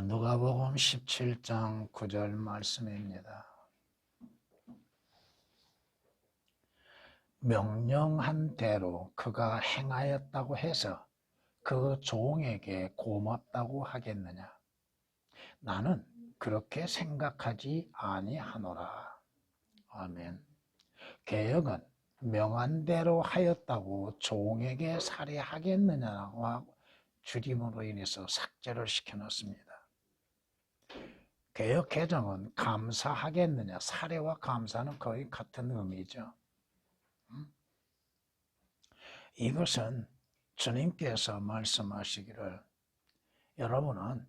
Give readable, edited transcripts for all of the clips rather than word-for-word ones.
누가복음 17장 9절 말씀입니다. 명령한 대로 그가 행하였다고 해서 그 종에게 고맙다고 하겠느냐? 나는 그렇게 생각하지 아니하노라. 아멘. 개역은 명한 대로 하였다고 종에게 살해하겠느냐고 줄임으로 인해서 삭제를 시켜놓습니다. 개역 개정은 감사하겠느냐, 살해와 감사는 거의 같은 의미죠. 이것은 주님께서 말씀하시기를 여러분은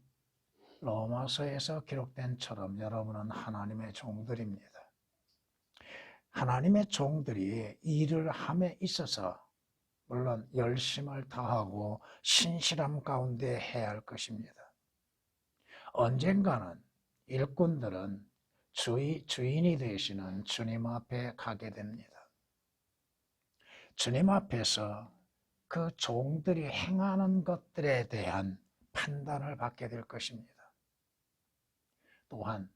로마서에서 기록된처럼 여러분은 하나님의 종들입니다. 하나님의 종들이 일을 함에 있어서 물론 열심을 다하고 신실함 가운데 해야 할 것입니다. 언젠가는 일꾼들은 주인이 되시는 주님 앞에 가게 됩니다. 주님 앞에서 그 종들이 행하는 것들에 대한 판단을 받게 될 것입니다. 또한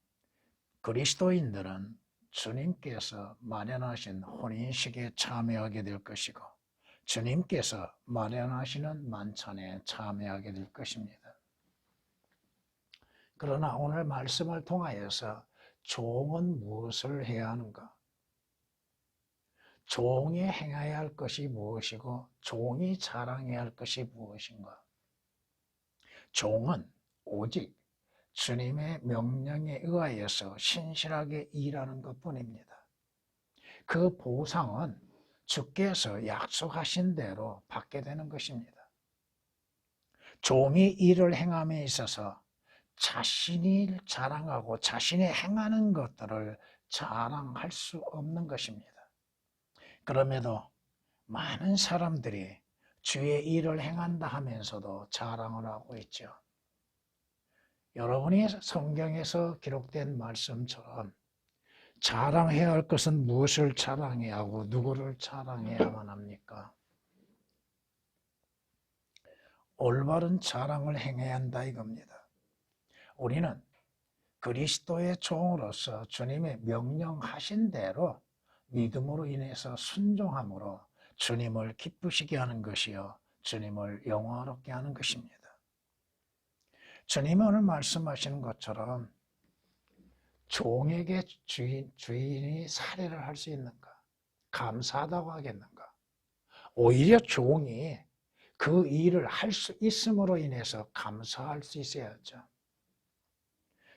그리스도인들은 주님께서 마련하신 혼인식에 참여하게 될 것이고 주님께서 마련하시는 만찬에 참여하게 될 것입니다. 그러나 오늘 말씀을 통하여서 종은 무엇을 해야 하는가? 종이 행해야 할 것이 무엇이고 종이 자랑해야 할 것이 무엇인가? 종은 오직 주님의 명령에 의하여서 신실하게 일하는 것뿐입니다. 그 보상은 주께서 약속하신 대로 받게 되는 것입니다. 종이 일을 행함에 있어서 자신이 자랑하고 자신이 행하는 것들을 자랑할 수 없는 것입니다. 그럼에도 많은 사람들이 주의 일을 행한다 하면서도 자랑을 하고 있죠. 여러분이 성경에서 기록된 말씀처럼 자랑해야 할 것은 무엇을 자랑해야 하고 누구를 자랑해야만 합니까? 올바른 자랑을 행해야 한다 이겁니다. 우리는 그리스도의 종으로서 주님의 명령하신 대로 믿음으로 인해서 순종함으로 주님을 기쁘시게 하는 것이요 주님을 영화롭게 하는 것입니다. 주님은 오늘 말씀하시는 것처럼 종에게 주인이 살해를 할 수 있는가? 감사하다고 하겠는가? 오히려 종이 그 일을 할 수 있음으로 인해서 감사할 수 있어야죠.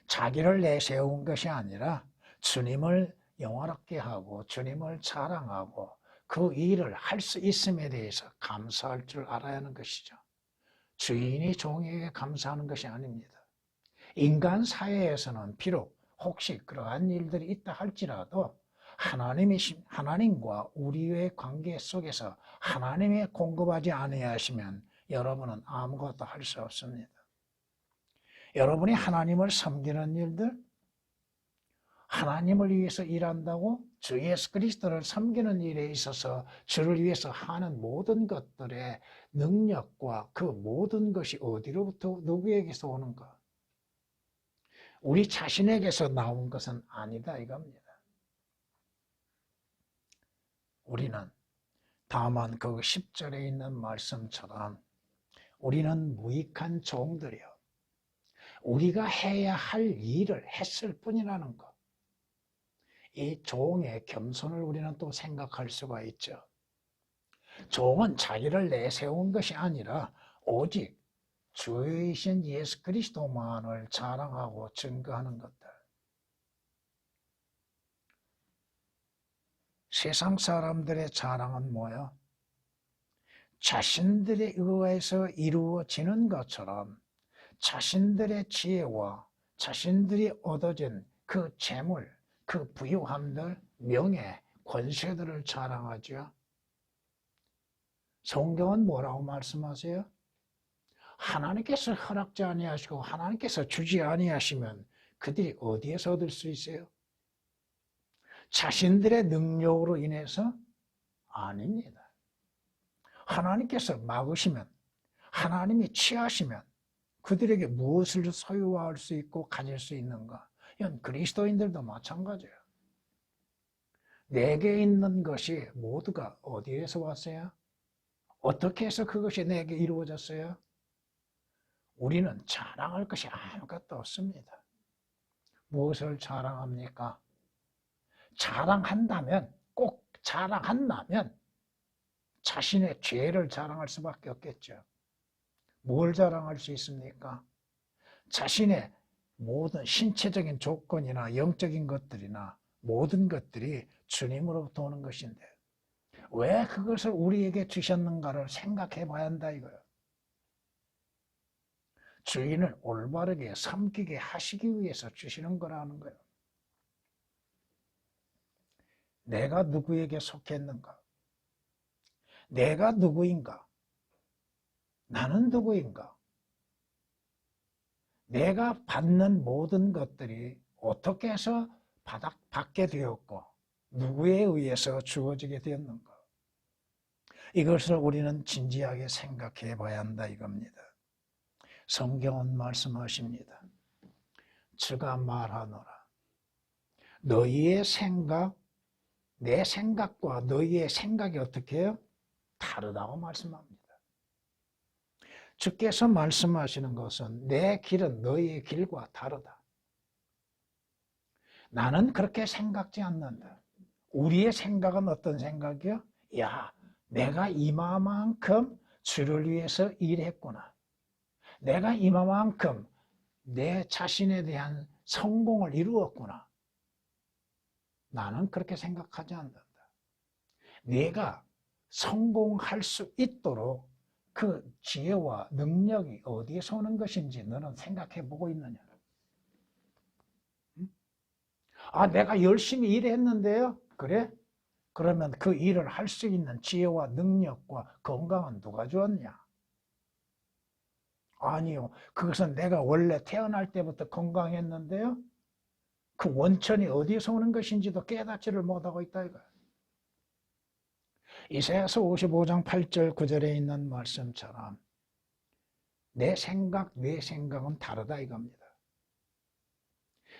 자기를 내세운 것이 아니라 주님을 영화롭게 하고 주님을 자랑하고 그 일을 할 수 있음에 대해서 감사할 줄 알아야 하는 것이죠. 주인이 종에게 감사하는 것이 아닙니다. 인간 사회에서는 비록 혹시 그러한 일들이 있다 할지라도 하나님과 우리의 관계 속에서 하나님이 공급하지 아니하시면 여러분은 아무것도 할 수 없습니다. 여러분이 하나님을 섬기는 일들, 하나님을 위해서 일한다고 주 예수 그리스도를 섬기는 일에 있어서 주를 위해서 하는 모든 것들의 능력과 그 모든 것이 어디로부터 누구에게서 오는가? 우리 자신에게서 나온 것은 아니다 이겁니다. 우리는 다만 그 10절에 있는 말씀처럼 우리는 무익한 종들이요. 우리가 해야 할 일을 했을 뿐이라는 것. 이 종의 겸손을 우리는 또 생각할 수가 있죠. 종은 자기를 내세운 것이 아니라 오직 주이신 예수 그리스도만을 자랑하고 증거하는 것들. 세상 사람들의 자랑은 뭐예요? 자신들에 의해서 이루어지는 것처럼 자신들의 지혜와 자신들이 얻어진 그 재물, 그 부유함들, 명예, 권세들을 자랑하죠. 성경은 뭐라고 말씀하세요? 하나님께서 허락지 아니하시고 하나님께서 주지 아니하시면 그들이 어디에서 얻을 수 있어요? 자신들의 능력으로 인해서? 아닙니다. 하나님께서 막으시면, 하나님이 취하시면 그들에게 무엇을 소유할 수 있고 가질 수 있는가? 이건 그리스도인들도 마찬가지예요. 내게 있는 것이 모두가 어디에서 왔어요? 어떻게 해서 그것이 내게 이루어졌어요? 우리는 자랑할 것이 아무것도 없습니다. 무엇을 자랑합니까? 자랑한다면, 꼭 자랑한다면 자신의 죄를 자랑할 수밖에 없겠죠. 뭘 자랑할 수 있습니까? 자신의 모든 신체적인 조건이나 영적인 것들이나 모든 것들이 주님으로부터 오는 것인데 왜 그것을 우리에게 주셨는가를 생각해 봐야 한다 이거예요. 주인을 올바르게 섬기게 하시기 위해서 주시는 거라는 거예요. 내가 누구에게 속했는가? 내가 누구인가? 나는 누구인가? 내가 받는 모든 것들이 어떻게 해서 받게 되었고 누구에 의해서 주어지게 되었는가? 이것을 우리는 진지하게 생각해 봐야 한다 이겁니다. 성경은 말씀하십니다. 주가 말하노라. 너희의 생각, 내 생각과 너희의 생각이 어떻게 해요? 다르다고 말씀합니다. 주께서 말씀하시는 것은 내 길은 너희의 길과 다르다. 나는 그렇게 생각지 않는다. 우리의 생각은 어떤 생각이요? 야, 내가 이마만큼 주를 위해서 일했구나. 내가 이마만큼 내 자신에 대한 성공을 이루었구나. 나는 그렇게 생각하지 않는다. 내가 성공할 수 있도록 그 지혜와 능력이 어디에서 오는 것인지 너는 생각해 보고 있느냐? 아, 내가 열심히 일했는데요? 그래? 그러면 그 일을 할 수 있는 지혜와 능력과 건강은 누가 주었냐? 아니요. 그것은 내가 원래 태어날 때부터 건강했는데요? 그 원천이 어디에서 오는 것인지도 깨닫지를 못하고 있다 이거야. 이사야서 55장 8절 9절에 있는 말씀처럼 내 생각, 내 생각은 다르다 이겁니다.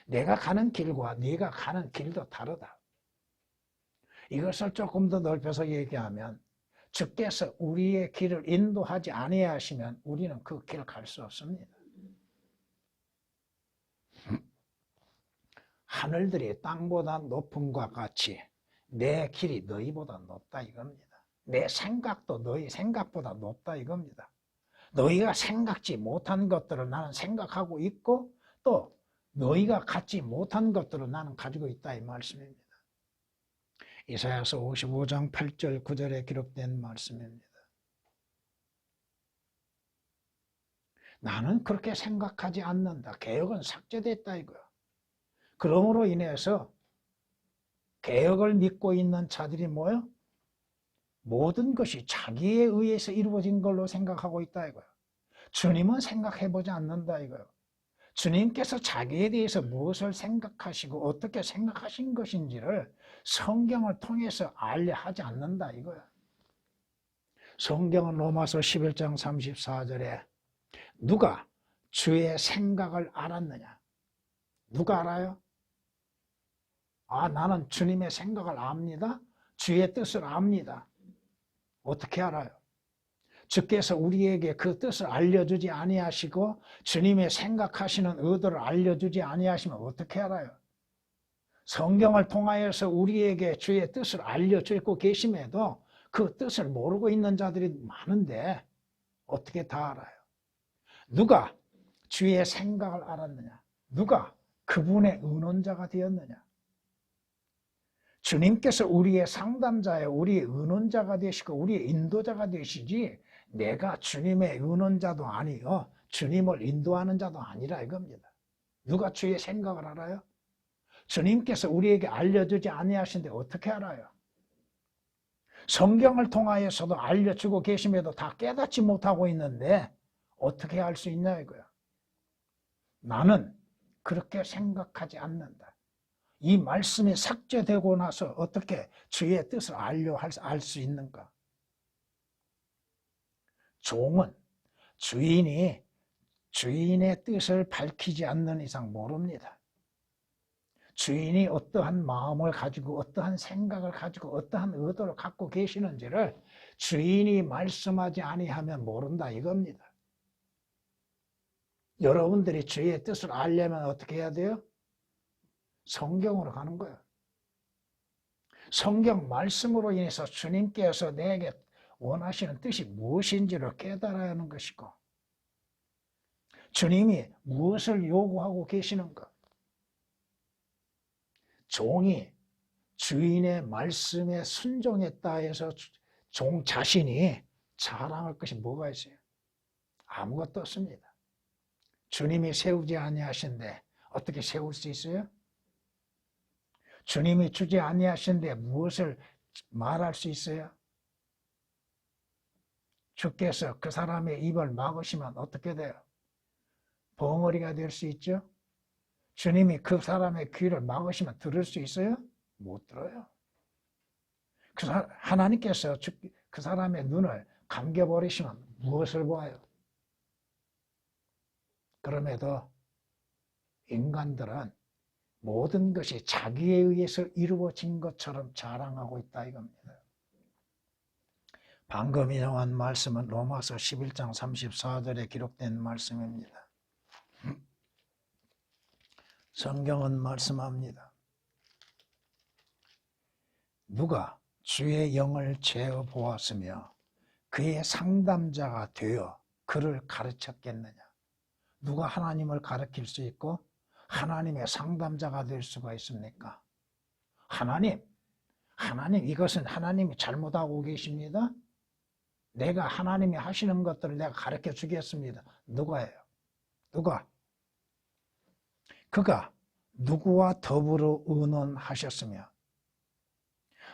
내가 가는 길과 네가 가는 길도 다르다. 이것을 조금 더 넓혀서 얘기하면 주께서 우리의 길을 인도하지 아니하시면 우리는 그 길을 갈 수 없습니다. 하늘들이 땅보다 높음과 같이 내 길이 너희보다 높다 이겁니다. 내 생각도 너희 생각보다 높다 이겁니다. 너희가 생각지 못한 것들을 나는 생각하고 있고 또 너희가 갖지 못한 것들을 나는 가지고 있다 이 말씀입니다. 이사야서 55장 8절 9절에 기록된 말씀입니다. 나는 그렇게 생각하지 않는다. 개혁은 삭제됐다 이거야. 그러므로 인해서 개혁을 믿고 있는 자들이 뭐예요? 모든 것이 자기에 의해서 이루어진 걸로 생각하고 있다 이거야. 주님은 생각해보지 않는다 이거야. 주님께서 자기에 대해서 무엇을 생각하시고 어떻게 생각하신 것인지를 성경을 통해서 알려 하지 않는다 이거야. 성경은 로마서 11장 34절에 누가 주의 생각을 알았느냐? 누가 알아요? 아, 나는 주님의 생각을 압니다. 주의 뜻을 압니다. 어떻게 알아요? 주께서 우리에게 그 뜻을 알려주지 아니하시고 주님의 생각하시는 의도를 알려주지 아니하시면 어떻게 알아요? 성경을 통하여서 우리에게 주의 뜻을 알려주고 계심에도 그 뜻을 모르고 있는 자들이 많은데 어떻게 다 알아요? 누가 주의 생각을 알았느냐? 누가 그분의 의논자가 되었느냐? 주님께서 우리의 상담자예요. 우리의 의논자가 되시고 우리의 인도자가 되시지 내가 주님의 의논자도 아니요 주님을 인도하는 자도 아니라 이겁니다. 누가 주의 생각을 알아요? 주님께서 우리에게 알려주지 아니하신데 어떻게 알아요? 성경을 통하여서도 알려주고 계심에도 다 깨닫지 못하고 있는데 어떻게 알 수 있냐 이거야. 나는 그렇게 생각하지 않는다. 이 말씀이 삭제되고 나서 어떻게 주의 뜻을 알 수 있는가? 종은 주인이 주인의 뜻을 밝히지 않는 이상 모릅니다. 주인이 어떠한 마음을 가지고 어떠한 생각을 가지고 어떠한 의도를 갖고 계시는지를 주인이 말씀하지 아니하면 모른다 이겁니다. 여러분들이 주의 뜻을 알려면 어떻게 해야 돼요? 성경으로 가는 거예요. 성경 말씀으로 인해서 주님께서 내게 원하시는 뜻이 무엇인지를 깨달아야 하는 것이고, 주님이 무엇을 요구하고 계시는가, 종이 주인의 말씀에 순종했다 해서 종 자신이 자랑할 것이 뭐가 있어요? 아무것도 없습니다. 주님이 세우지 아니하신데 어떻게 세울 수 있어요? 주님이 주지 아니하신데 무엇을 말할 수 있어요? 주께서 그 사람의 입을 막으시면 어떻게 돼요? 벙어리가 될 수 있죠? 주님이 그 사람의 귀를 막으시면 들을 수 있어요? 못 들어요. 하나님께서 그 사람의 눈을 감겨버리시면 무엇을 보아요? 그럼에도 인간들은 모든 것이 자기에 의해서 이루어진 것처럼 자랑하고 있다 이겁니다. 방금 인용한 말씀은 로마서 11장 34절에 기록된 말씀입니다. 성경은 말씀합니다. 누가 주의 영을 재어 보았으며 그의 상담자가 되어 그를 가르쳤겠느냐? 누가 하나님을 가르칠 수 있고 하나님의 상담자가 될 수가 있습니까? 하나님 이것은 하나님이 잘못하고 계십니다. 내가 하나님이 하시는 것들을 내가 가르쳐 주겠습니다. 누가예요? 누가? 그가 누구와 더불어 의논하셨으며,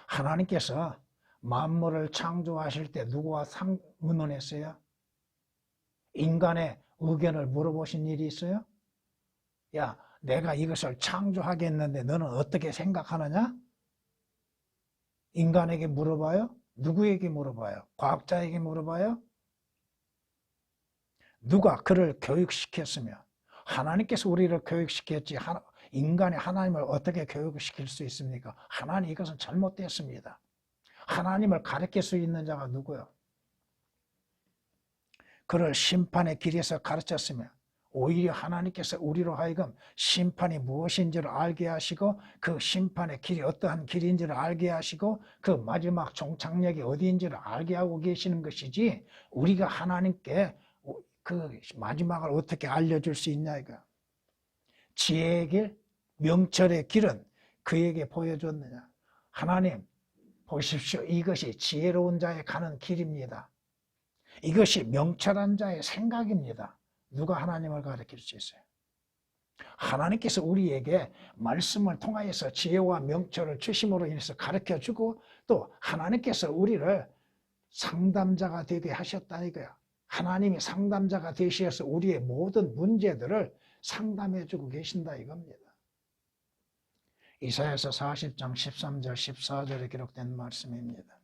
하나님께서 만물을 창조하실 때 누구와 의논했어요? 인간의 의견을 물어보신 일이 있어요? 야, 내가 이것을 창조하겠는데 너는 어떻게 생각하느냐? 인간에게 물어봐요? 누구에게 물어봐요? 과학자에게 물어봐요? 누가 그를 교육시켰으며, 하나님께서 우리를 교육시켰지 인간이 하나님을 어떻게 교육시킬 수 있습니까? 하나님 이것은 잘못됐습니다. 하나님을 가르칠 수 있는 자가 누구요? 그를 심판의 길에서 가르쳤으며, 오히려 하나님께서 우리로 하여금 심판이 무엇인지를 알게 하시고 그 심판의 길이 어떠한 길인지를 알게 하시고 그 마지막 종착역이 어디인지를 알게 하고 계시는 것이지, 우리가 하나님께 그 마지막을 어떻게 알려줄 수 있냐 이거. 지혜의 길, 명철의 길은 그에게 보여줬느냐? 하나님 보십시오. 이것이 지혜로운 자의 가는 길입니다. 이것이 명철한 자의 생각입니다. 누가 하나님을 가르칠 수 있어요? 하나님께서 우리에게 말씀을 통하여서 지혜와 명철을 주심으로 인해서 가르쳐주고, 또 하나님께서 우리를 상담자가 되게 하셨다 이거야. 하나님이 상담자가 되셔서 우리의 모든 문제들을 상담해주고 계신다 이겁니다. 이사야서 40장 13절 14절에 기록된 말씀입니다.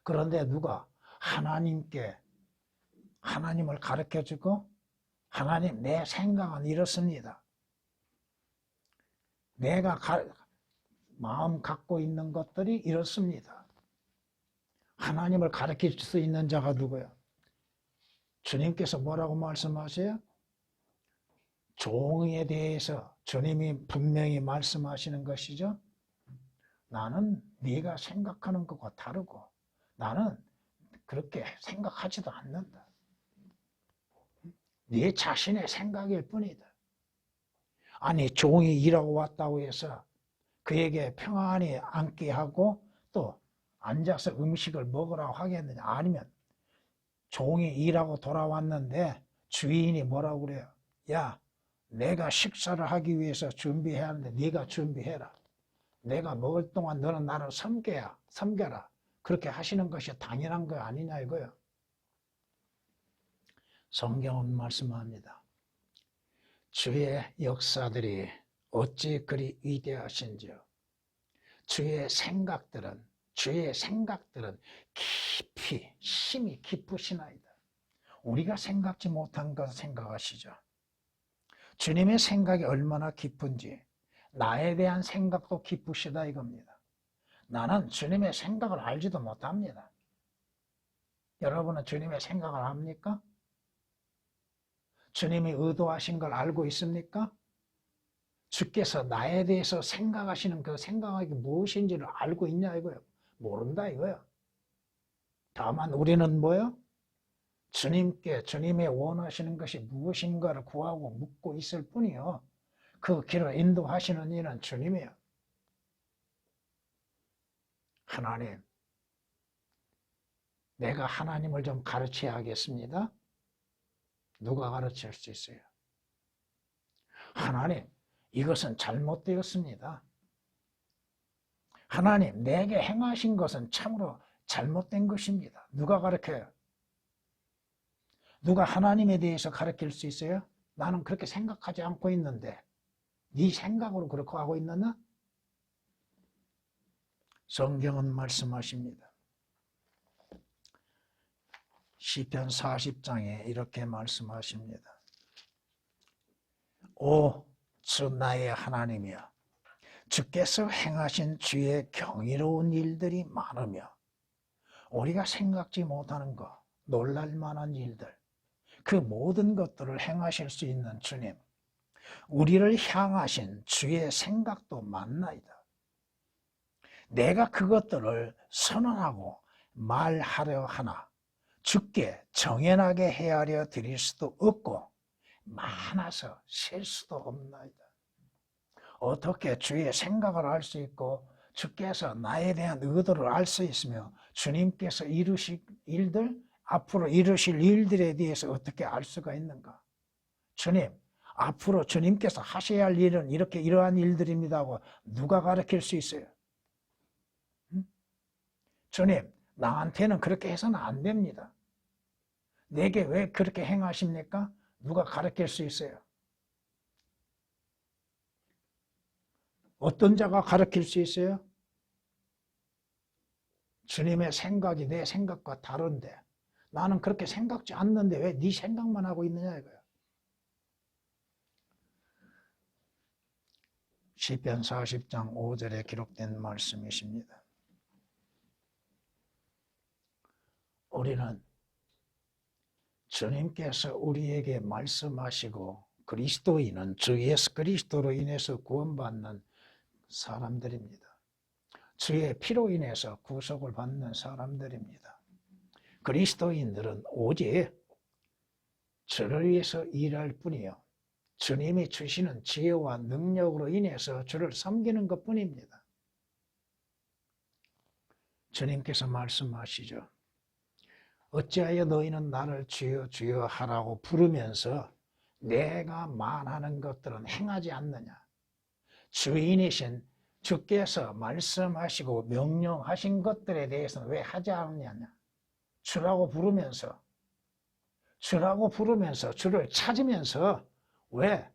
그런데 누가 하나님을 가르쳐주고, 하나님 내 생각은 이렇습니다. 내가 마음 갖고 있는 것들이 이렇습니다. 하나님을 가르칠 수 있는 자가 누구예요? 주님께서 뭐라고 말씀하세요? 종에 대해서 주님이 분명히 말씀하시는 것이죠. 나는 네가 생각하는 것과 다르고 나는 그렇게 생각하지도 않는다. 네 자신의 생각일 뿐이다. 아니, 종이 일하고 왔다고 해서 그에게 평안히 앉게 하고 또 앉아서 음식을 먹으라고 하겠느냐? 아니면 종이 일하고 돌아왔는데 주인이 뭐라고 그래요? 야, 내가 식사를 하기 위해서 준비해야 하는데 네가 준비해라. 내가 먹을 동안 너는 나를 섬겨라. 그렇게 하시는 것이 당연한 거 아니냐 이거요. 성경은 말씀합니다. 주의 역사들이 어찌 그리 위대하신지요. 주의 생각들은 깊이 심히 깊으시나이다. 우리가 생각지 못한 것을 생각하시죠. 주님의 생각이 얼마나 깊은지 나에 대한 생각도 깊으시다 이겁니다. 나는 주님의 생각을 알지도 못합니다. 여러분은 주님의 생각을 합니까? 주님이 의도하신 걸 알고 있습니까? 주께서 나에 대해서 생각하시는 그 생각이 무엇인지를 알고 있냐 이거예요. 모른다 이거예요. 다만 우리는 뭐예요? 주님께 주님의 원하시는 것이 무엇인가를 구하고 묻고 있을 뿐이요. 그 길을 인도하시는 이는 주님이에요. 하나님, 내가 하나님을 좀 가르쳐야겠습니다. 누가 가르칠 수 있어요? 하나님, 이것은 잘못되었습니다. 하나님, 내게 행하신 것은 참으로 잘못된 것입니다. 누가 가르쳐요? 누가 하나님에 대해서 가르칠 수 있어요? 나는 그렇게 생각하지 않고 있는데 네 생각으로 그렇게 하고 있느냐? 성경은 말씀하십니다. 시편 40장에 이렇게 말씀하십니다. 오, 주 나의 하나님이여, 주께서 행하신 주의 경이로운 일들이 많으며 우리가 생각지 못하는 것, 놀랄 만한 일들, 그 모든 것들을 행하실 수 있는 주님, 우리를 향하신 주의 생각도 많나이다. 내가 그것들을 선언하고 말하려 하나 주께 정연하게 헤아려 드릴 수도 없고 많아서 셀 수도 없나이다. 어떻게 주의 생각을 알 수 있고 주께서 나에 대한 의도를 알 수 있으며 주님께서 이루실 일들, 앞으로 이루실 일들에 대해서 어떻게 알 수가 있는가? 주님, 앞으로 주님께서 하셔야 할 일은 이렇게 이러한 일들입니다 하고 누가 가르칠 수 있어요? 주님, 나한테는 그렇게 해서는 안 됩니다. 내게 왜 그렇게 행하십니까? 누가 가르칠 수 있어요? 어떤 자가 가르칠 수 있어요? 주님의 생각이 내 생각과 다른데 나는 그렇게 생각지 않는데 왜 네 생각만 하고 있느냐 이거예요. 시편 40장 5절에 기록된 말씀이십니다. 우리는 주님께서 우리에게 말씀하시고 그리스도인은 주 예수 그리스도로 인해서 구원받는 사람들입니다. 주의 피로 인해서 구속을 받는 사람들입니다. 그리스도인들은 오직 주를 위해서 일할 뿐이요, 주님이 주시는 지혜와 능력으로 인해서 주를 섬기는 것뿐입니다. 주님께서 말씀하시죠. 어찌하여 너희는 나를 주여 주여 하라고 부르면서 내가 말하는 것들은 행하지 않느냐. 주인이신 주께서 말씀하시고 명령하신 것들에 대해서는 왜 하지 않느냐. 주라고 부르면서 주를 찾으면서 왜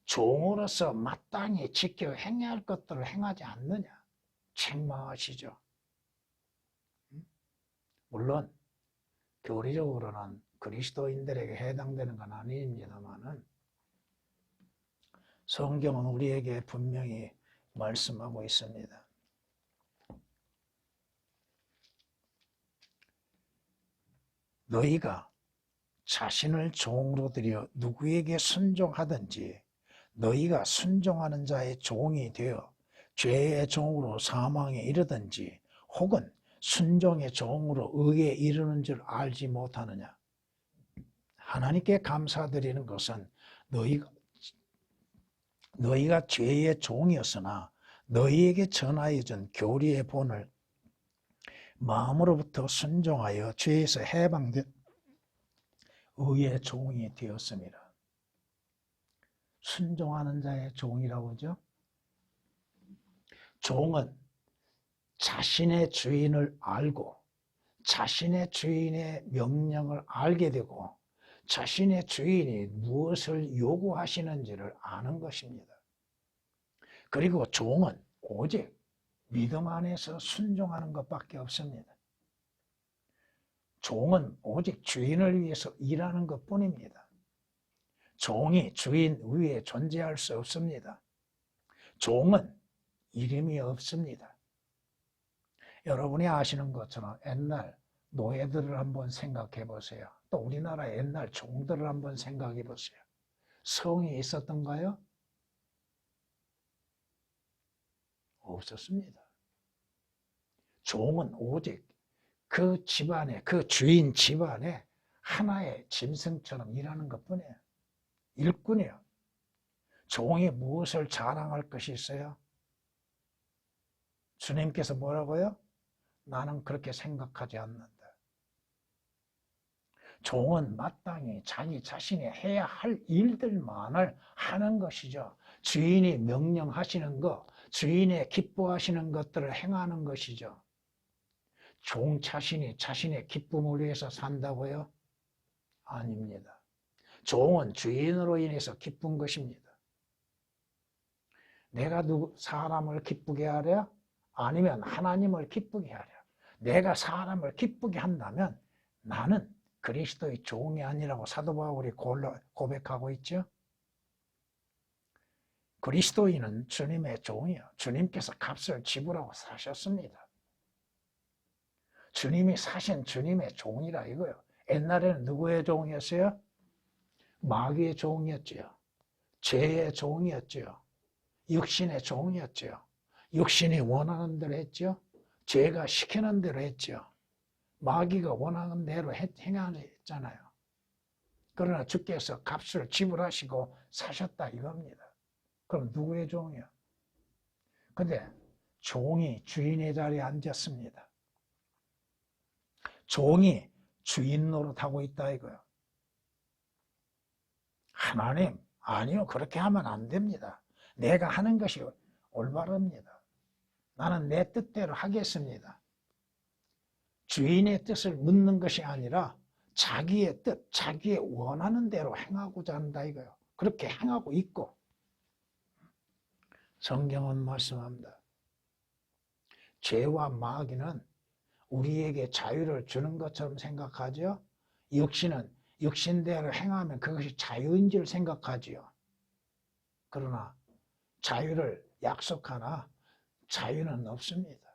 종으로서 마땅히 지켜 행해야 할 것들을 행하지 않느냐. 책망하시죠. 물론 교리적으로는 그리스도인들에게 해당되는 건 아닙니다만은 성경은 우리에게 분명히 말씀하고 있습니다. 너희가 자신을 종으로 들여 누구에게 순종하든지 너희가 순종하는 자의 종이 되어 죄의 종으로 사망에 이르든지 혹은 순종의 종으로 의에 이르는 줄 알지 못하느냐. 하나님께 감사드리는 것은 너희가 죄의 종이었으나 너희에게 전하여 준 교리의 본을 마음으로부터 순종하여 죄에서 해방된 의의 종이 되었습니다. 순종하는 자의 종이라고 하죠. 종은 자신의 주인을 알고 자신의 주인의 명령을 알게 되고 자신의 주인이 무엇을 요구하시는지를 아는 것입니다. 그리고 종은 오직 믿음 안에서 순종하는 것밖에 없습니다. 종은 오직 주인을 위해서 일하는 것뿐입니다. 종이 주인 위에 존재할 수 없습니다. 종은 이름이 없습니다. 여러분이 아시는 것처럼 옛날 노예들을 한번 생각해 보세요. 또 우리나라의 옛날 종들을 한번 생각해 보세요. 성이 있었던가요? 없었습니다. 종은 오직 그 집안에, 그 주인 집안에 하나의 짐승처럼 일하는 것뿐이에요. 일꾼이에요. 종이 무엇을 자랑할 것이 있어요? 주님께서 뭐라고요? 나는 그렇게 생각하지 않는다. 종은 마땅히 자기 자신이 해야 할 일들만을 하는 것이죠. 주인이 명령하시는 것, 주인이 기뻐하시는 것들을 행하는 것이죠. 종 자신이 자신의 기쁨을 위해서 산다고요? 아닙니다. 종은 주인으로 인해서 기쁜 것입니다. 내가 사람을 기쁘게 하랴? 아니면 하나님을 기쁘게 하랴? 내가 사람을 기쁘게 한다면 나는 그리스도의 종이 아니라고 사도 바울이 고백하고 있죠. 그리스도인은 주님의 종이요. 주님께서 값을 지불하고 사셨습니다. 주님이 사신 주님의 종이라 이거요. 옛날에는 누구의 종이었어요? 마귀의 종이었지요. 죄의 종이었지요. 육신의 종이었지요. 육신이 원하는 대로 했죠. 죄가 시키는 대로 했죠. 마귀가 원하는 대로 행하잖아요. 그러나 주께서 값을 지불하시고 사셨다 이겁니다. 그럼 누구의 종이요? 근데 종이 주인의 자리에 앉았습니다. 종이 주인 노릇하고 있다 이거요. 하나님, 아니요. 그렇게 하면 안 됩니다. 내가 하는 것이 올바릅니다. 나는 내 뜻대로 하겠습니다. 주인의 뜻을 묻는 것이 아니라 자기의 뜻, 자기의 원하는 대로 행하고자 한다 이거요. 그렇게 행하고 있고 성경은 말씀합니다. 죄와 마귀는 우리에게 자유를 주는 것처럼 생각하죠. 육신은 육신대로 행하면 그것이 자유인 줄 생각하지요. 그러나 자유를 약속하나 자유는 없습니다.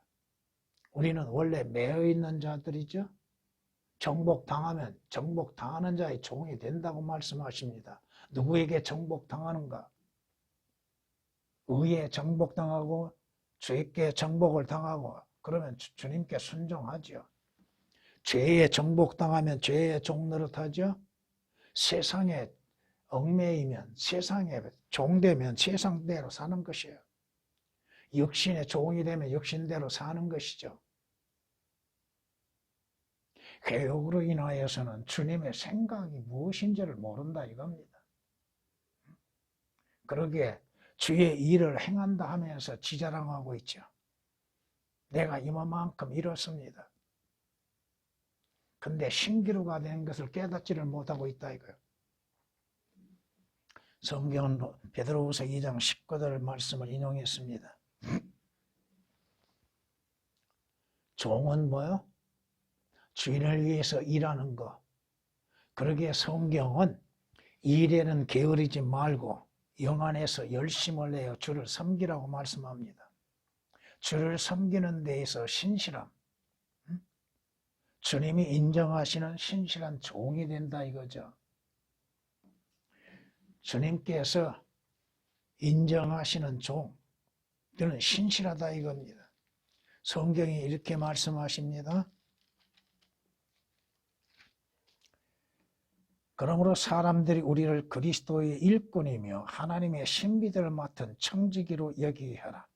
우리는 원래 매여 있는 자들이죠. 정복당하면 정복당하는 자의 종이 된다고 말씀하십니다. 누구에게 정복당하는가? 의에 정복당하고 주께 정복을 당하고 그러면 주님께 순종하죠. 죄에 정복당하면 죄의 종 노릇하죠. 세상에 얽매이면 세상에 종되면 세상대로 사는 것이에요. 육신의 종이 되면 육신대로 사는 것이죠. 개혁으로 인하여서는 주님의 생각이 무엇인지를 모른다 이겁니다. 그러기에 주의 일을 행한다 하면서 지자랑하고 있죠. 내가 이만큼 이뤘습니다. 근데 신기루가 된 것을 깨닫지를 못하고 있다 이거예요. 성경은 베드로후서 2장 19절 말씀을 인용했습니다. 종은 뭐요? 주인을 위해서 일하는 것. 그러기에 성경은 일에는 게으르지 말고 영 안에서 열심을 내어 주를 섬기라고 말씀합니다. 주를 섬기는 데에서 신실함. 주님이 인정하시는 신실한 종이 된다 이거죠. 주님께서 인정하시는 종, 그는 신실하다 이겁니다. 성경이 이렇게 말씀하십니다. 그러므로 사람들이 우리를 그리스도의 일꾼이며 하나님의 신비들을 맡은 청지기로 여기게 하라.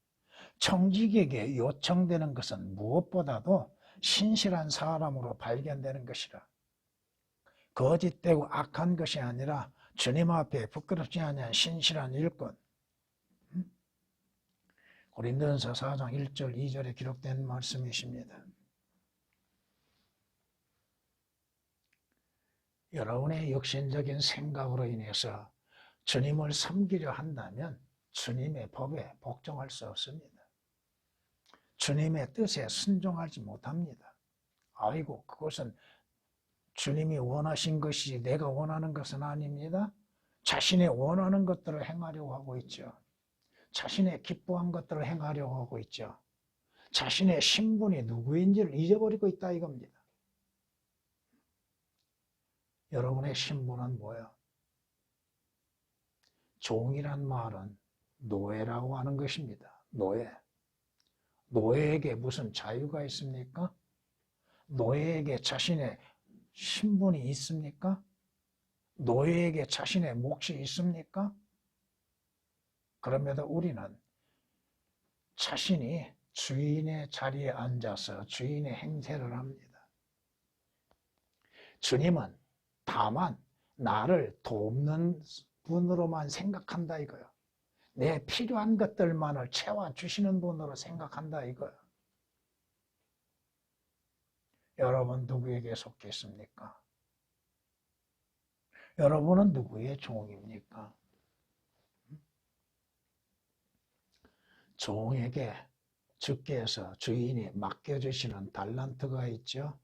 청지기에게 요청되는 것은 무엇보다도 신실한 사람으로 발견되는 것이라. 거짓되고 악한 것이 아니라 주님 앞에 부끄럽지 않은 신실한 일꾼. 고린도전서 4장 1절 2절에 기록된 말씀이십니다. 여러분의 육신적인 생각으로 인해서 주님을 섬기려 한다면 주님의 법에 복종할 수 없습니다. 주님의 뜻에 순종하지 못합니다. 아이고 그것은 주님이 원하신 것이 내가 원하는 것은 아닙니다. 자신의 원하는 것들을 행하려고 하고 있죠. 자신의 기뻐한 것들을 행하려고 하고 있죠. 자신의 신분이 누구인지를 잊어버리고 있다 이겁니다. 여러분의 신분은 뭐야? 종이란 말은 노예라고 하는 것입니다. 노예. 노예에게 무슨 자유가 있습니까? 노예에게 자신의 신분이 있습니까? 노예에게 자신의 몫이 있습니까? 그럼에도 우리는 자신이 주인의 자리에 앉아서 주인의 행세를 합니다. 주님은 다만 나를 돕는 분으로만 생각한다 이거예요. 내 필요한 것들만을 채워주시는 분으로 생각한다 이거예요. 여러분 누구에게 속해 있습니까? 여러분은 누구의 종입니까? 종에게 주께서 주인이 맡겨주시는 달란트가 있죠.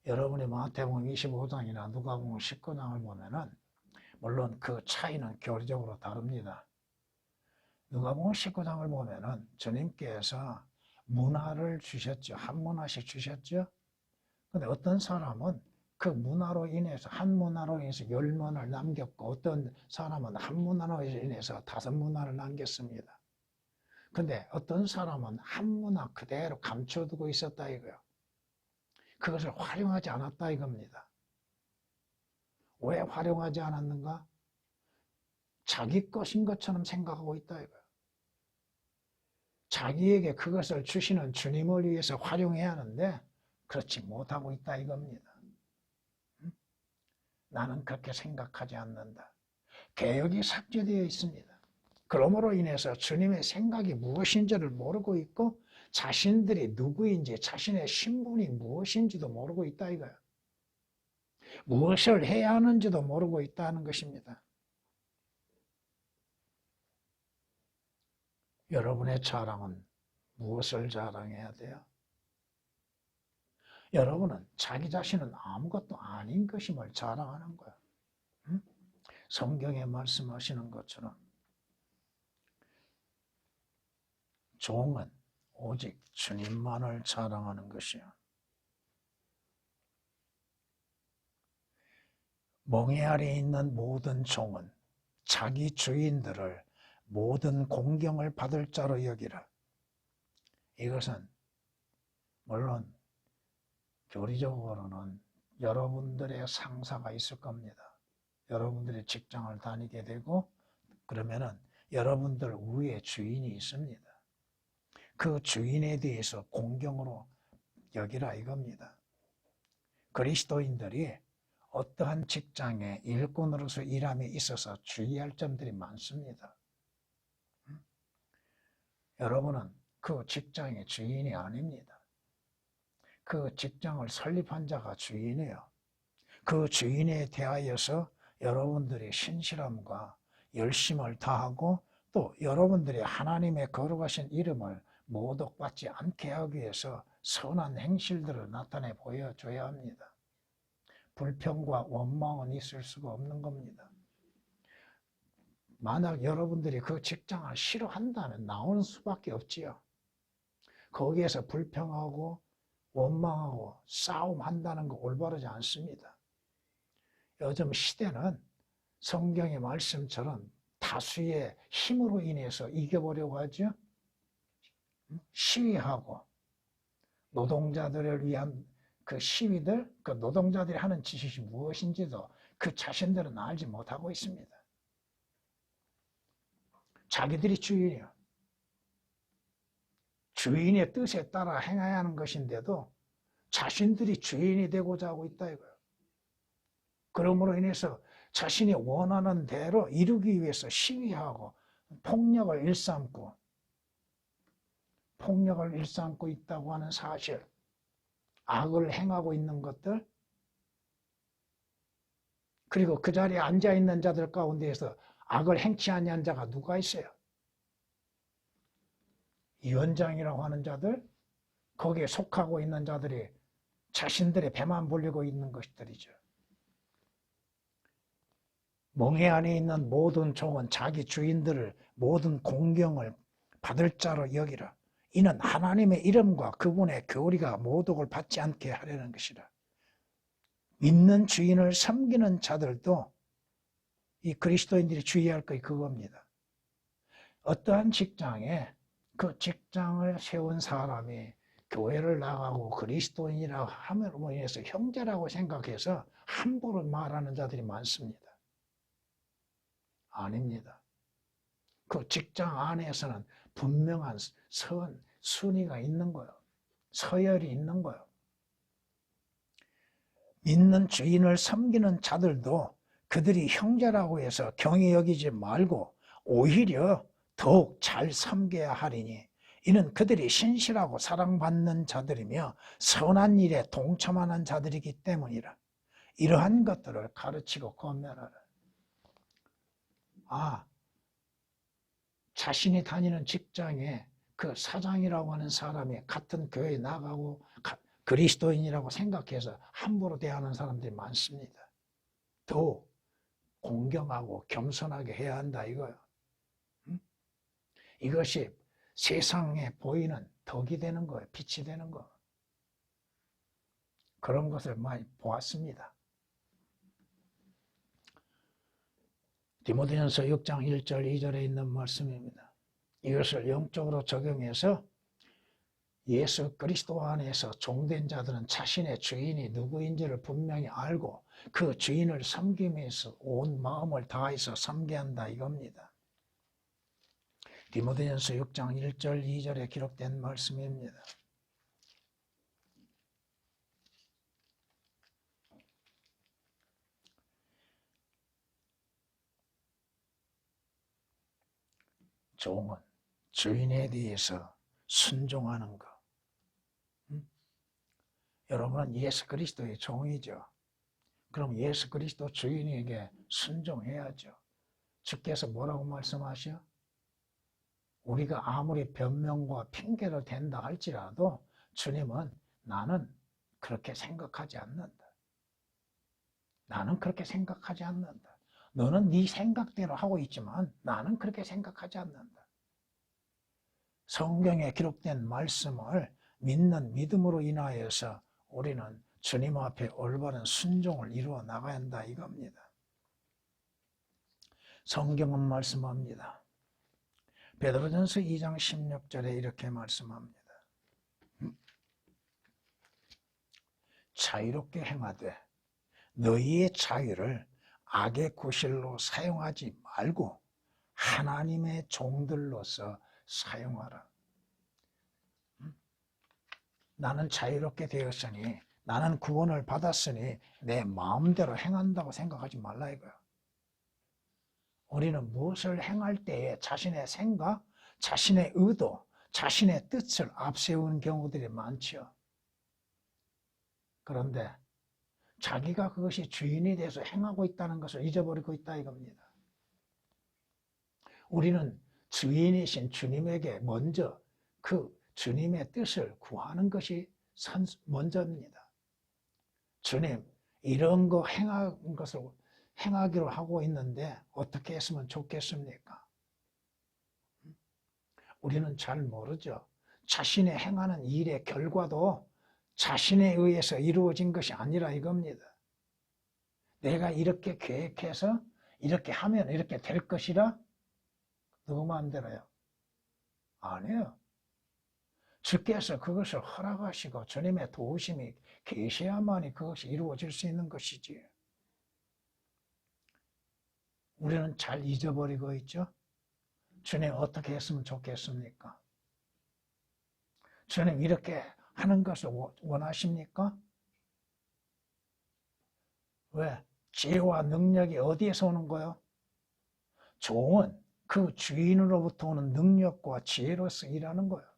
여러분이 마태복음 25장이나 누가복음 19장을 보면은 물론 그 차이는 교리적으로 다릅니다. 누가복음 19장을 보면은 주님께서 문화를 주셨죠. 한 문화씩 주셨죠. 근데 어떤 사람은 그 문화로 인해서 한 문화로 인해서 10문화를 남겼고 어떤 사람은 한 문화로 인해서 5문화를 남겼습니다. 근데 어떤 사람은 한 문화 그대로 감춰두고 있었다 이거예요. 그것을 활용하지 않았다 이겁니다. 왜 활용하지 않았는가? 자기 것인 것처럼 생각하고 있다 이거예요. 자기에게 그것을 주시는 주님을 위해서 활용해야 하는데 그렇지 못하고 있다 이겁니다. 나는 그렇게 생각하지 않는다. 개혁이 삭제되어 있습니다. 그러므로 인해서 주님의 생각이 무엇인지를 모르고 있고 자신들이 누구인지 자신의 신분이 무엇인지도 모르고 있다 이거예요. 무엇을 해야 하는지도 모르고 있다는 것입니다. 여러분의 자랑은 무엇을 자랑해야 돼요? 여러분은 자기 자신은 아무것도 아닌 것임을 자랑하는 거예요. 성경에 말씀하시는 것처럼 종은 오직 주님만을 자랑하는 것이요. 멍에 아래 있는 모든 종은 자기 주인들을 모든 공경을 받을 자로 여기라. 이것은 물론 교리적으로는 여러분들의 상사가 있을 겁니다. 여러분들의 직장을 다니게 되고 그러면은 여러분들 위에 주인이 있습니다. 그 주인에 대해서 공경으로 여기라 이겁니다. 그리스도인들이 어떠한 직장에 일꾼으로서 일함에 있어서 주의할 점들이 많습니다. 여러분은 그 직장의 주인이 아닙니다. 그 직장을 설립한 자가 주인이에요. 그 주인에 대하여서 여러분들이 신실함과 열심을 다하고 또 여러분들이 하나님의 거룩하신 이름을 모독받지 않게 하기 위해서 선한 행실들을 나타내 보여줘야 합니다. 불평과 원망은 있을 수가 없는 겁니다. 만약 여러분들이 그 직장을 싫어한다면 나오는 수밖에 없지요. 거기에서 불평하고 원망하고 싸움한다는 거 올바르지 않습니다. 요즘 시대는 성경의 말씀처럼 다수의 힘으로 인해서 이겨보려고 하죠. 시위하고 노동자들을 위한 그 시위들, 그 노동자들이 하는 짓이 무엇인지도 그 자신들은 알지 못하고 있습니다. 자기들이 주인이에요. 주인의 뜻에 따라 행해야 하는 것인데도 자신들이 주인이 되고자 하고 있다 이거예요. 그러므로 인해서 자신이 원하는 대로 이루기 위해서 시위하고 폭력을 일삼고 있다고 하는 사실, 악을 행하고 있는 것들, 그리고 그 자리에 앉아있는 자들 가운데에서 악을 행치 아니한 자가 누가 있어요? 위원장이라고 하는 자들, 거기에 속하고 있는 자들이 자신들의 배만 불리고 있는 것들이죠. 멍에 안에 있는 모든 종은 자기 주인들을 모든 공경을 받을 자로 여기라. 이는 하나님의 이름과 그분의 교리가 모독을 받지 않게 하려는 것이라. 믿는 주인을 섬기는 자들도 이 그리스도인들이 주의할 것이 그겁니다. 어떠한 직장에 그 직장을 세운 사람이 교회를 나가고 그리스도인이라고 함으로 인해서 형제라고 생각해서 함부로 말하는 자들이 많습니다. 아닙니다. 그 직장 안에서는 분명한 순위가 있는 거예요. 서열이 있는 거예요. 믿는 주인을 섬기는 자들도 그들이 형제라고 해서 경히 여기지 말고 오히려 더욱 잘 섬겨야 하리니 이는 그들이 신실하고 사랑받는 자들이며 선한 일에 동참하는 자들이기 때문이라. 이러한 것들을 가르치고 권면하라. 자신이 다니는 직장에 그 사장이라고 하는 사람이 같은 교회에 나가고 그리스도인이라고 생각해서 함부로 대하는 사람들이 많습니다. 더 공경하고 겸손하게 해야 한다 이거예요. 이것이 세상에 보이는 덕이 되는 거예요. 빛이 되는 거. 그런 것을 많이 보았습니다. 디모데전서 6장 1절 2절에 있는 말씀입니다. 이것을 영적으로 적용해서 예수 그리스도 안에서 종된 자들은 자신의 주인이 누구인지를 분명히 알고 그 주인을 섬기면서 온 마음을 다해서 섬겨야 한다 이겁니다. 디모데전서 6장 1절 2절에 기록된 말씀입니다. 종은 주인에 대해서 순종하는 것. 여러분은 예수 그리스도의 종이죠. 그럼 예수 그리스도 주인에게 순종해야죠. 주께서 뭐라고 말씀하셔? 우리가 아무리 변명과 핑계를 댄다 할지라도 주님은 나는 그렇게 생각하지 않는다. 나는 그렇게 생각하지 않는다. 너는 네 생각대로 하고 있지만 나는 그렇게 생각하지 않는다. 성경에 기록된 말씀을 믿는 믿음으로 인하여서 우리는 주님 앞에 올바른 순종을 이루어 나가야 한다 이겁니다. 성경은 말씀합니다. 베드로전서 2장 16절에 이렇게 말씀합니다. 자유롭게 행하되 너희의 자유를 악의 구실로 사용하지 말고 하나님의 종들로서 사용하라. 나는 자유롭게 되었으니 나는 구원을 받았으니 내 마음대로 행한다고 생각하지 말라 이거야. 우리는 무엇을 행할 때에 자신의 생각, 자신의 의도, 자신의 뜻을 앞세우는 경우들이 많죠. 그런데 자기가 그것이 주인이 돼서 행하고 있다는 것을 잊어버리고 있다 이겁니다. 우리는 주인이신 주님에게 먼저 그 주님의 뜻을 구하는 것이 먼저입니다. 주님, 이런 거 행한 것을 행하기로 하고 있는데 어떻게 했으면 좋겠습니까? 우리는 잘 모르죠. 자신의 행하는 일의 결과도 자신에 의해서 이루어진 것이 아니라 이겁니다. 내가 이렇게 계획해서 이렇게 하면 이렇게 될 것이라 누구 마음대로요? 아니에요. 주께서 그것을 허락하시고 주님의 도우심이 계셔야만이 그것이 이루어질 수 있는 것이지. 우리는 잘 잊어버리고 있죠. 주님 어떻게 했으면 좋겠습니까? 주님 이렇게 하는 것을 원하십니까? 왜? 지혜와 능력이 어디에서 오는 거예요? 종은 그 주인으로부터 오는 능력과 지혜로서 일하는 거예요.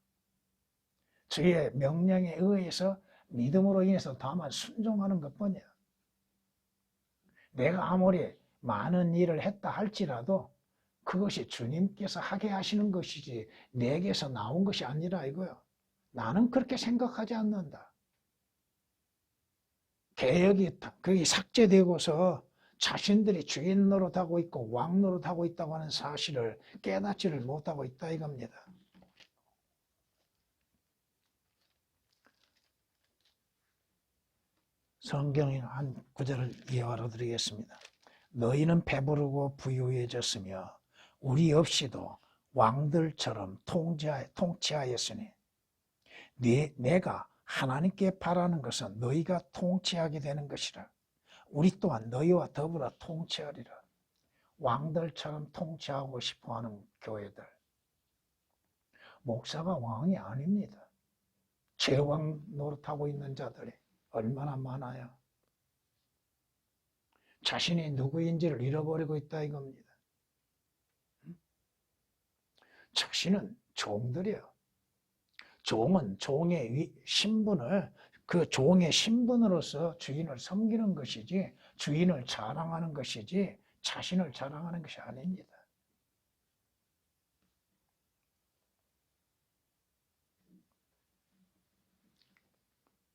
주의 명령에 의해서 믿음으로 인해서 다만 순종하는 것뿐이야. 내가 아무리 많은 일을 했다 할지라도 그것이 주님께서 하게 하시는 것이지 내게서 나온 것이 아니라 이거요. 나는 그렇게 생각하지 않는다. 개혁이 거의 삭제되고서 자신들이 주인 노릇하고 있고 왕 노릇하고 있다고 하는 사실을 깨닫지를 못하고 있다 이겁니다. 성경의 한 구절을 예화로 드리겠습니다. 너희는 배부르고 부유해졌으며 우리 없이도 왕들처럼 통치하였으니 내가 하나님께 바라는 것은 너희가 통치하게 되는 것이라. 우리 또한 너희와 더불어 통치하리라. 왕들처럼 통치하고 싶어하는 교회들. 목사가 왕이 아닙니다. 제왕 노릇하고 있는 자들이 얼마나 많아요. 자신이 누구인지를 잃어버리고 있다 이겁니다. 자신은 종들이요. 종은 종의 신분을 그 종의 신분으로서 주인을 섬기는 것이지 주인을 자랑하는 것이지 자신을 자랑하는 것이 아닙니다.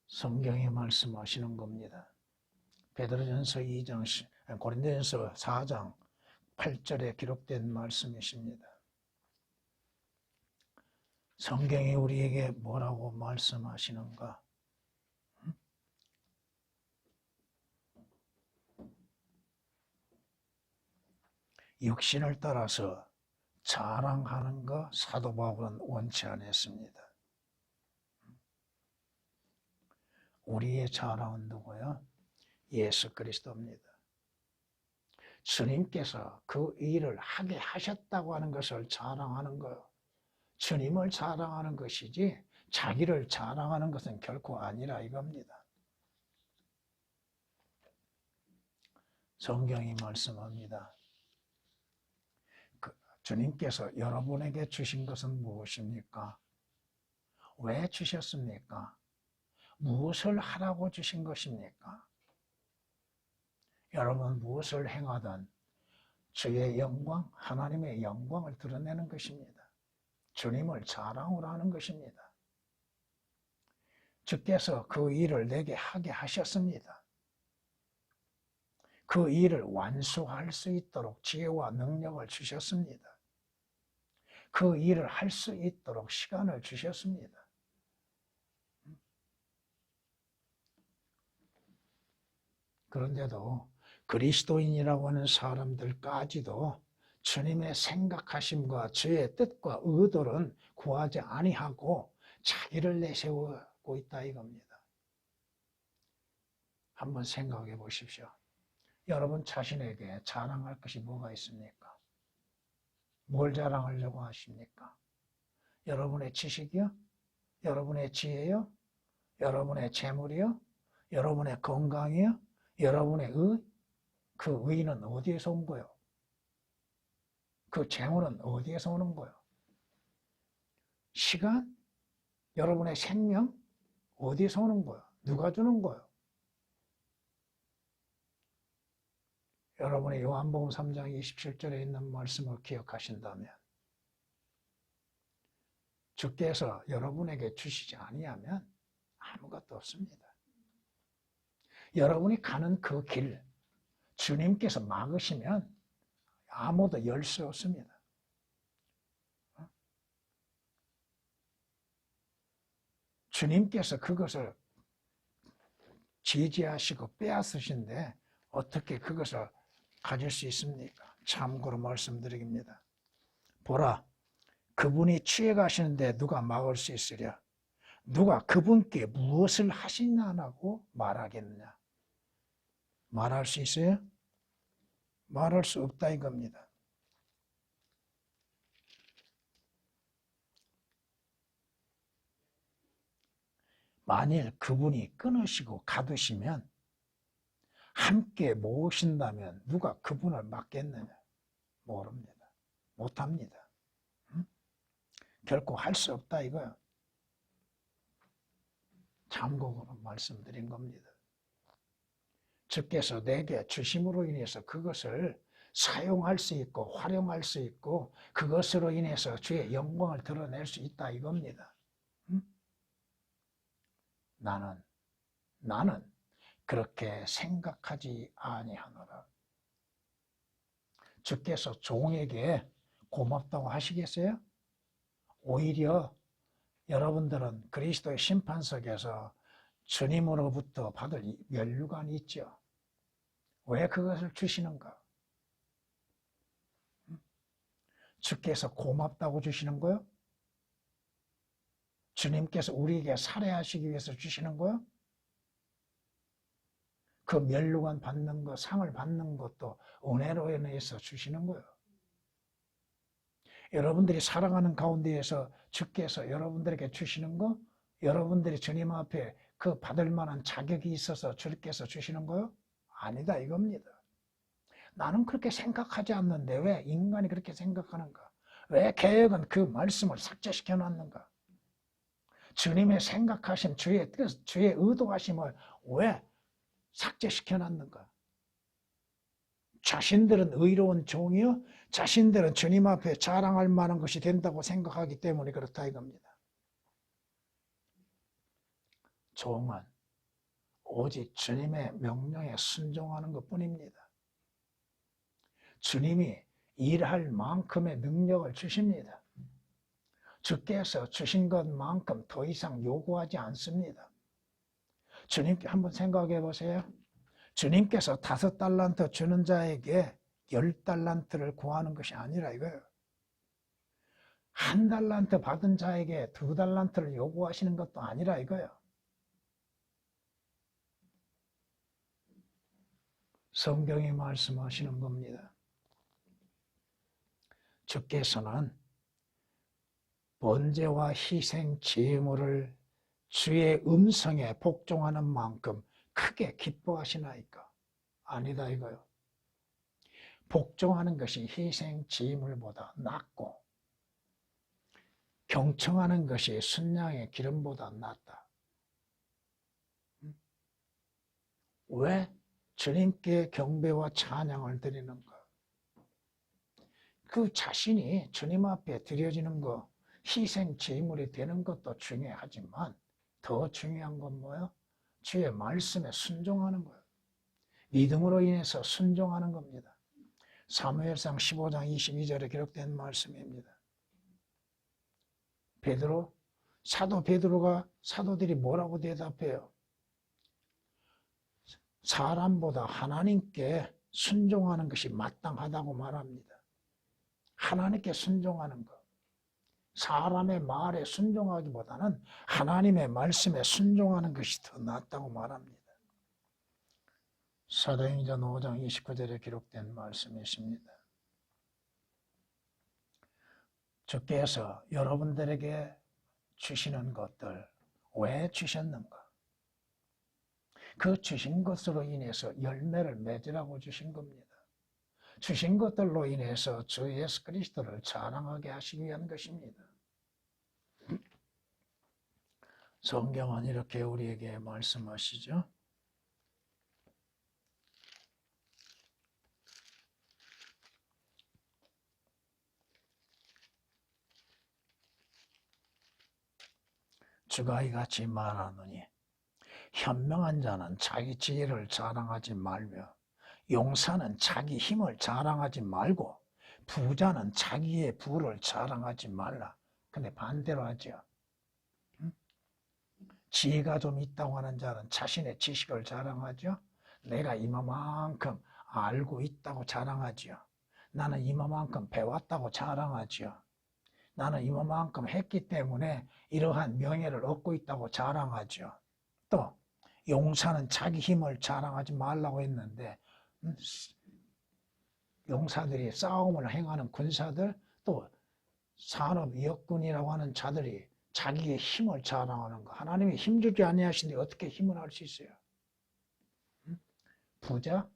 성경이 말씀하시는 겁니다. 베드로전서 2장, 고린도전서 4장 8절에 기록된 말씀이십니다. 성경이 우리에게 뭐라고 말씀하시는가? 육신을 따라서 자랑하는 거 사도 바울은 원치 않았습니다. 우리의 자랑은 누구요? 예수 그리스도입니다. 주님께서 그 일을 하게 하셨다고 하는 것을 자랑하는 거, 주님을 자랑하는 것이지 자기를 자랑하는 것은 결코 아니라 이겁니다. 성경이 말씀합니다. 주님께서 여러분에게 주신 것은 무엇입니까? 왜 주셨습니까? 무엇을 하라고 주신 것입니까? 여러분 무엇을 행하든 주의 영광, 하나님의 영광을 드러내는 것입니다. 주님을 자랑으로 하는 것입니다. 주께서 그 일을 내게 하게 하셨습니다. 그 일을 완수할 수 있도록 지혜와 능력을 주셨습니다. 그 일을 할 수 있도록 시간을 주셨습니다. 그런데도 그리스도인이라고 하는 사람들까지도 주님의 생각하심과 주의 뜻과 의도는 구하지 아니하고 자기를 내세우고 있다 이겁니다. 한번 생각해 보십시오. 여러분 자신에게 자랑할 것이 뭐가 있습니까? 뭘 자랑하려고 하십니까? 여러분의 지식이요? 여러분의 지혜요? 여러분의 재물이요? 여러분의 건강이요? 여러분의 의? 그 의는 어디에서 온 거요? 그 재물은 어디에서 오는 거요? 시간? 여러분의 생명? 어디에서 오는 거요? 누가 주는 거요? 여러분의 요한복음 3장 27절에 있는 말씀을 기억하신다면 주께서 여러분에게 주시지 아니하면 아무것도 없습니다. 여러분이 가는 그 길, 주님께서 막으시면 아무도 열 수 없습니다. 주님께서 그것을 지지하시고 빼앗으신데 어떻게 그것을 가질 수 있습니까? 참고로 말씀드립니다. 보라, 그분이 취해 가시는데 누가 막을 수 있으랴? 누가 그분께 무엇을 하시냐고 말하겠느냐? 말할 수 있어요? 말할 수 없다 이겁니다. 만일 그분이 끊으시고 가두시면 함께 모으신다면 누가 그분을 막겠느냐? 모릅니다. 못합니다. 결코 할 수 없다 이거야. 참고로 말씀드린 겁니다. 주께서 내게 주심으로 인해서 그것을 사용할 수 있고 활용할 수 있고 그것으로 인해서 주의 영광을 드러낼 수 있다 이겁니다. 나는 그렇게 생각하지 아니하노라. 주께서 종에게 고맙다고 하시겠어요? 오히려 여러분들은 그리스도의 심판석에서 주님으로부터 받을 면류관이 있죠. 왜 그것을 주시는가? 주께서 고맙다고 주시는 거요? 주님께서 우리에게 살해하시기 위해서 주시는 거요? 그 면류관 받는 것, 상을 받는 것도 은혜로 인해서 주시는 거예요. 여러분들이 살아가는 가운데에서 주께서 여러분들에게 주시는 거, 여러분들이 주님 앞에 그 받을 만한 자격이 있어서 주께서 주시는 거요? 아니다 이겁니다. 나는 그렇게 생각하지 않는데 왜 인간이 그렇게 생각하는가? 왜 개혁은 그 말씀을 삭제시켜 놨는가? 주님의 생각하신 주의 뜻, 주의 의도하심을 왜 삭제시켜 놨는가? 자신들은 의로운 종이요, 자신들은 주님 앞에 자랑할 만한 것이 된다고 생각하기 때문에 그렇다 이겁니다. 종은 오직 주님의 명령에 순종하는 것뿐입니다. 주님이 일할 만큼의 능력을 주십니다. 주께서 주신 것만큼 더 이상 요구하지 않습니다. 주님께 한번 생각해 보세요. 주님께서 5달란트 주는 자에게 10달란트를 구하는 것이 아니라 이거예요. 1달란트 받은 자에게 2달란트를 요구하시는 것도 아니라 이거예요. 성경이 말씀하시는 겁니다. 주께서는 번제와 희생 제물을 주의 음성에 복종하는 만큼 크게 기뻐하시나이까? 아니다 이거요. 복종하는 것이 희생 제물보다 낫고 경청하는 것이 순양의 기름보다 낫다. 왜 주님께 경배와 찬양을 드리는가? 그 자신이 주님 앞에 드려지는 것, 희생 제물이 되는 것도 중요하지만 더 중요한 건 뭐예요? 주의 말씀에 순종하는 거예요. 믿음으로 인해서 순종하는 겁니다. 사무엘상 15장 22절에 기록된 말씀입니다. 베드로, 사도 베드로가 사도들이 뭐라고 대답해요? 사람보다 하나님께 순종하는 것이 마땅하다고 말합니다. 하나님께 순종하는 것. 사람의 말에 순종하기보다는 하나님의 말씀에 순종하는 것이 더 낫다고 말합니다. 사도행전 5장 29절에 기록된 말씀이십니다. 주께서 여러분들에게 주시는 것들 왜 주셨는가? 그 주신 것으로 인해서 열매를 맺으라고 주신 겁니다. 주신 것들로 인해서 주 예수 그리스도를 자랑하게 하시기 위한 것입니다. 성경은 이렇게 우리에게 말씀하시죠. 주가 이같이 말하노니 현명한 자는 자기 지혜를 자랑하지 말며 용사는 자기 힘을 자랑하지 말고 부자는 자기의 부를 자랑하지 말라. 근데 반대로 하죠. 지혜가 좀 있다고 하는 자는 자신의 지식을 자랑하죠. 내가 이만큼 알고 있다고 자랑하죠. 나는 이만큼 배웠다고 자랑하죠. 나는 이만큼 했기 때문에 이러한 명예를 얻고 있다고 자랑하죠. 또 용사는 자기 힘을 자랑하지 말라고 했는데 용사들이 싸움을 행하는 군사들 또 산업위협군이라고 하는 자들이 자기의 힘을 자랑하는 거. 하나님이 힘주지 아니하시는데 어떻게 힘을 할 수 있어요? 부자?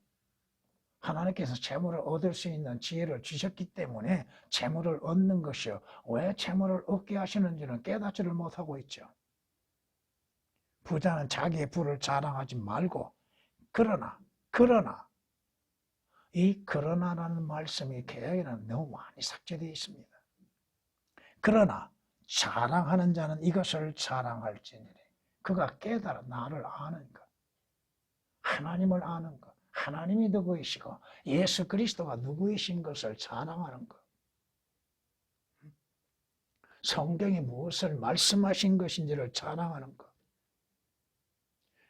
하나님께서 재물을 얻을 수 있는 지혜를 주셨기 때문에 재물을 얻는 것이요. 왜 재물을 얻게 하시는지는 깨닫지를 못하고 있죠. 부자는 자기의 부를 자랑하지 말고 그러나 이 그러나라는 말씀이 개혁에는 너무 많이 삭제되어 있습니다. 그러나 자랑하는 자는 이것을 자랑할지니라. 그가 깨달아 나를 아는 것. 하나님을 아는 것, 하나님이 누구이시고 예수 그리스도가 누구이신 것을 자랑하는 것, 성경이 무엇을 말씀하신 것인지를 자랑하는 것.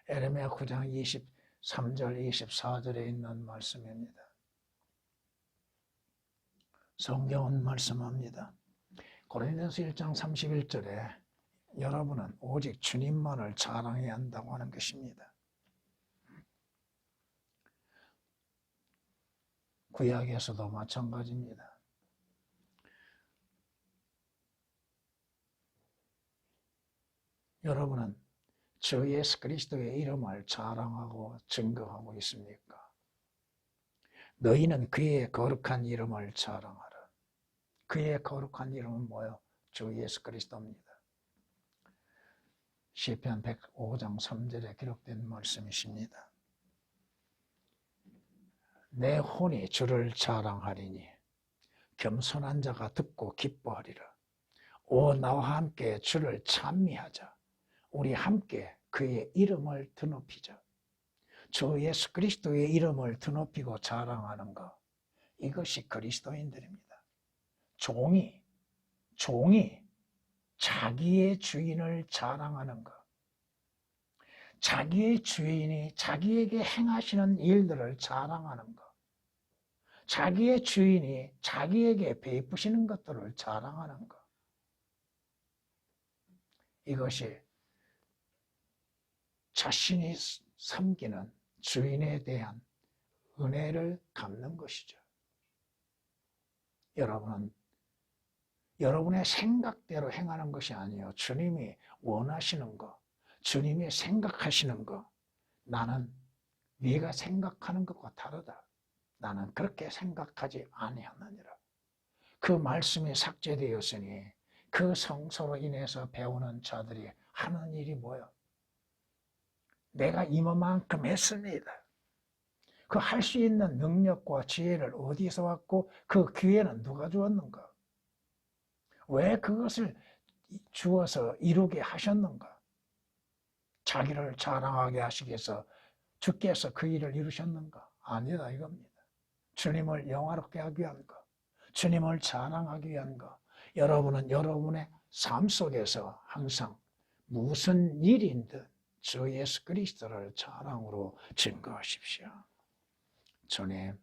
에레미야 9장 23절 24절에 있는 말씀입니다. 성경은 말씀합니다. 고린도서 1장 31절에 여러분은 오직 주님만을 자랑해야 한다고 하는 것입니다. 구약에서도 마찬가지입니다. 여러분은 주 예수 그리스도의 이름을 자랑하고 증거하고 있습니까? 너희는 그의 거룩한 이름을 자랑하라. 그의 거룩한 이름은 뭐요? 주 예수 그리스도입니다. 시편 105장 3절에 기록된 말씀이십니다. 내 혼이 주를 자랑하리니 겸손한 자가 듣고 기뻐하리라. 오 나와 함께 주를 찬미하자. 우리 함께 그의 이름을 드높이자. 주 예수 그리스도의 이름을 드높이고 자랑하는 것, 이것이 그리스도인들입니다. 종이 자기의 주인을 자랑하는 것, 자기의 주인이 자기에게 행하시는 일들을 자랑하는 것, 자기의 주인이 자기에게 베푸시는 것들을 자랑하는 것, 이것이 자신이 섬기는 주인에 대한 은혜를 갚는 것이죠. 여러분은 여러분의 생각대로 행하는 것이 아니에요. 주님이 원하시는 것, 주님이 생각하시는 것, 나는 네가 생각하는 것과 다르다. 나는 그렇게 생각하지 아니하느니라. 그 말씀이 삭제되었으니 그 성서로 인해서 배우는 자들이 하는 일이 뭐예요? 내가 이만큼 했습니다. 그 할 수 있는 능력과 지혜를 어디서 왔고 그 기회는 누가 주었는가? 왜 그것을 주어서 이루게 하셨는가? 자기를 자랑하게 하시기 위해서 주께서 그 일을 이루셨는가? 아니다 이겁니다. 주님을 영화롭게 하기 위한 것, 주님을 자랑하기 위한 것. 여러분은 여러분의 삶 속에서 항상 무슨 일인든 주 예수 그리스도를 자랑으로 증거하십시오. 주님,